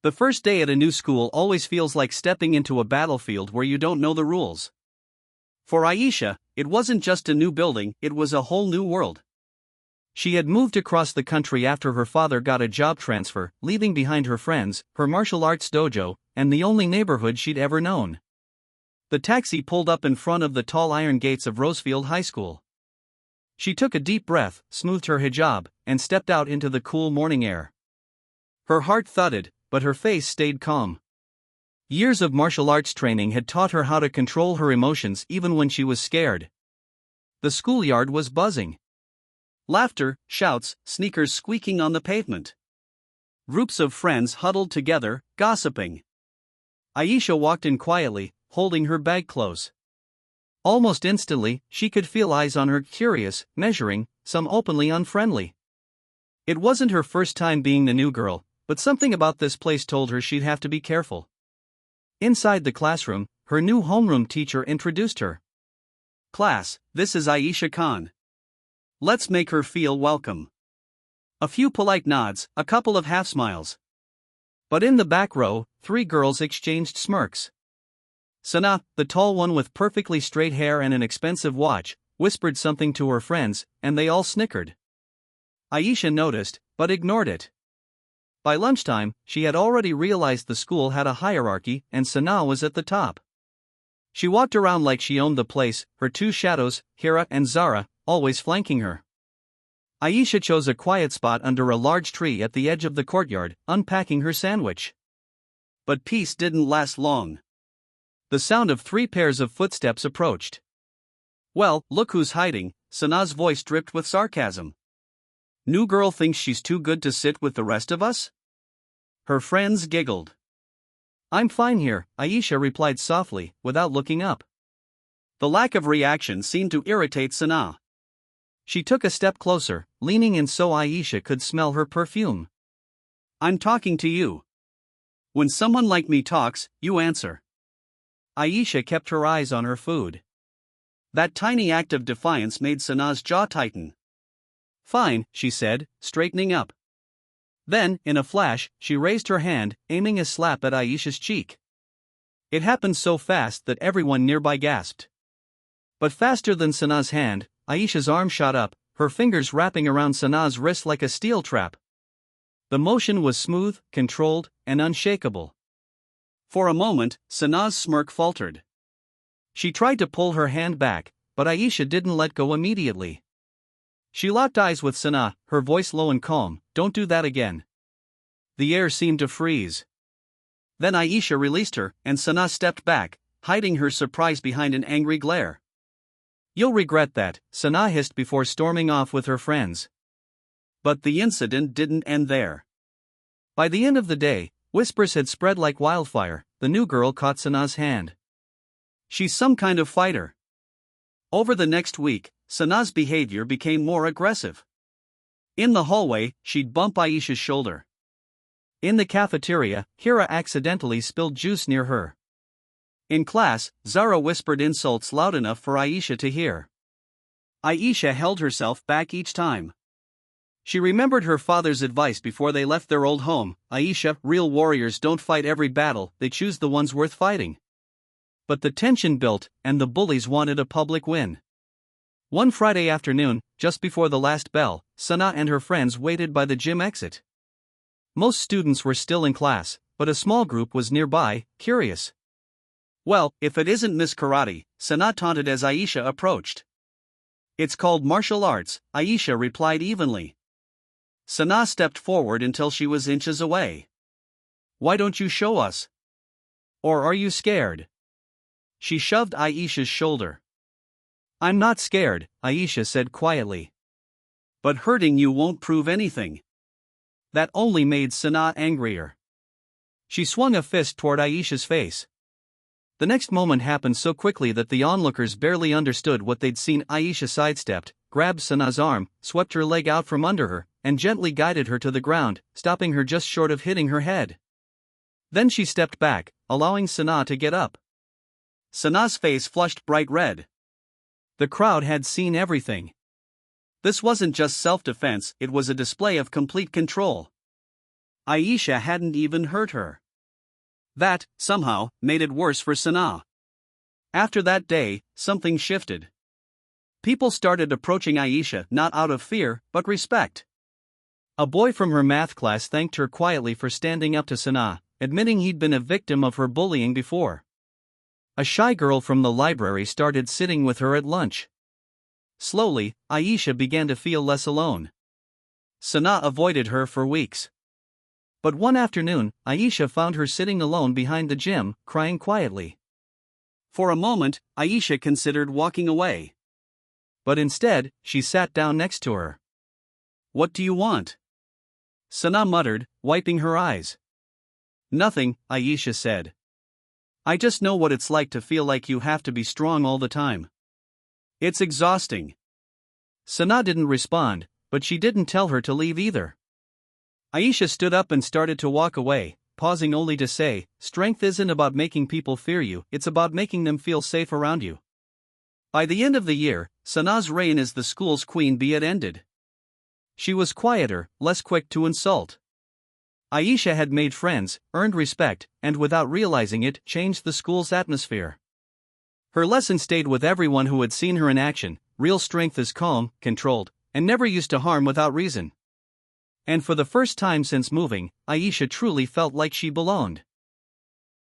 The first day at a new school always feels like stepping into a battlefield where you don't know the rules. For Aisha, it wasn't just a new building, it was a whole new world. She had moved across the country after her father got a job transfer, leaving behind her friends, her martial arts dojo, and the only neighborhood she'd ever known. The taxi pulled up in front of the tall iron gates of Rosefield High School. She took a deep breath, smoothed her hijab, and stepped out into the cool morning air. Her heart thudded, but her face stayed calm. Years of martial arts training had taught her how to control her emotions even when she was scared. The schoolyard was buzzing. Laughter, shouts, sneakers squeaking on the pavement. Groups of friends huddled together, gossiping. Aisha walked in quietly, holding her bag close. Almost instantly, she could feel eyes on her, curious, measuring, some openly unfriendly. It wasn't her first time being the new girl, but something about this place told her she'd have to be careful. Inside the classroom, her new homeroom teacher introduced her. "Class, this is Aisha Khan. Let's make her feel welcome." A few polite nods, a couple of half smiles. But in the back row, 3 girls exchanged smirks. Sana, the tall one with perfectly straight hair and an expensive watch, whispered something to her friends, and they all snickered. Aisha noticed, but ignored it. By lunchtime, she had already realized the school had a hierarchy, and Sana was at the top. She walked around like she owned the place, her 2 shadows, Hira and Zara, always flanking her. Aisha chose a quiet spot under a large tree at the edge of the courtyard, unpacking her sandwich. But peace didn't last long. The sound of 3 pairs of footsteps approached. "Well, look who's hiding," Sana's voice dripped with sarcasm. "New girl thinks she's too good to sit with the rest of us?" Her friends giggled. "I'm fine here," Aisha replied softly, without looking up. The lack of reaction seemed to irritate Sana. She took a step closer, leaning in so Aisha could smell her perfume. "I'm talking to you. When someone like me talks, you answer." Aisha kept her eyes on her food. That tiny act of defiance made Sana's jaw tighten. "Fine," she said, straightening up. Then, in a flash, she raised her hand, aiming a slap at Aisha's cheek. It happened so fast that everyone nearby gasped. But faster than Sana's hand, Aisha's arm shot up, her fingers wrapping around Sana's wrist like a steel trap. The motion was smooth, controlled, and unshakable. For a moment, Sana's smirk faltered. She tried to pull her hand back, but Aisha didn't let go immediately. She locked eyes with Sana, her voice low and calm, "Don't do that again." The air seemed to freeze. Then Aisha released her, and Sana stepped back, hiding her surprise behind an angry glare. "You'll regret that," Sana hissed before storming off with her friends. But the incident didn't end there. By the end of the day, whispers had spread like wildfire. The new girl caught Sana's hand. "She's some kind of fighter." Over the next week, Sana's behavior became more aggressive. In the hallway, she'd bump Aisha's shoulder. In the cafeteria, Hira accidentally spilled juice near her. In class, Zara whispered insults loud enough for Aisha to hear. Aisha held herself back each time. She remembered her father's advice before they left their old home: "Aisha, real warriors don't fight every battle, they choose the ones worth fighting." But the tension built, and the bullies wanted a public win. One Friday afternoon, just before the last bell, Sana and her friends waited by the gym exit. Most students were still in class, but a small group was nearby, curious. "Well, if it isn't Miss Karate," Sana taunted as Aisha approached. "It's called martial arts," Aisha replied evenly. Sana stepped forward until she was inches away. "Why don't you show us? Or are you scared?" She shoved Aisha's shoulder. "I'm not scared," Aisha said quietly. "But hurting you won't prove anything." That only made Sana angrier. She swung a fist toward Aisha's face. The next moment happened so quickly that the onlookers barely understood what they'd seen. Aisha sidestepped, grabbed Sana's arm, swept her leg out from under her, and gently guided her to the ground, stopping her just short of hitting her head. Then she stepped back, allowing Sana to get up. Sana's face flushed bright red. The crowd had seen everything. This wasn't just self-defense, it was a display of complete control. Aisha hadn't even hurt her. That, somehow, made it worse for Sanaa. After that day, something shifted. People started approaching Aisha not out of fear, but respect. A boy from her math class thanked her quietly for standing up to Sanaa, admitting he'd been a victim of her bullying before. A shy girl from the library started sitting with her at lunch. Slowly, Aisha began to feel less alone. Sanaa avoided her for weeks. But one afternoon, Aisha found her sitting alone behind the gym, crying quietly. For a moment, Aisha considered walking away. But instead, she sat down next to her. "What do you want?" Sanaa muttered, wiping her eyes. "Nothing," Aisha said. "I just know what it's like to feel like you have to be strong all the time. It's exhausting." Sanaa didn't respond, but she didn't tell her to leave either. Aisha stood up and started to walk away, pausing only to say, "Strength isn't about making people fear you, it's about making them feel safe around you." By the end of the year, Sanaa's reign as the school's queen bee had ended. She was quieter, less quick to insult. Aisha had made friends, earned respect, and without realizing it, changed the school's atmosphere. Her lesson stayed with everyone who had seen her in action: real strength is calm, controlled, and never used to harm without reason. And for the first time since moving, Aisha truly felt like she belonged.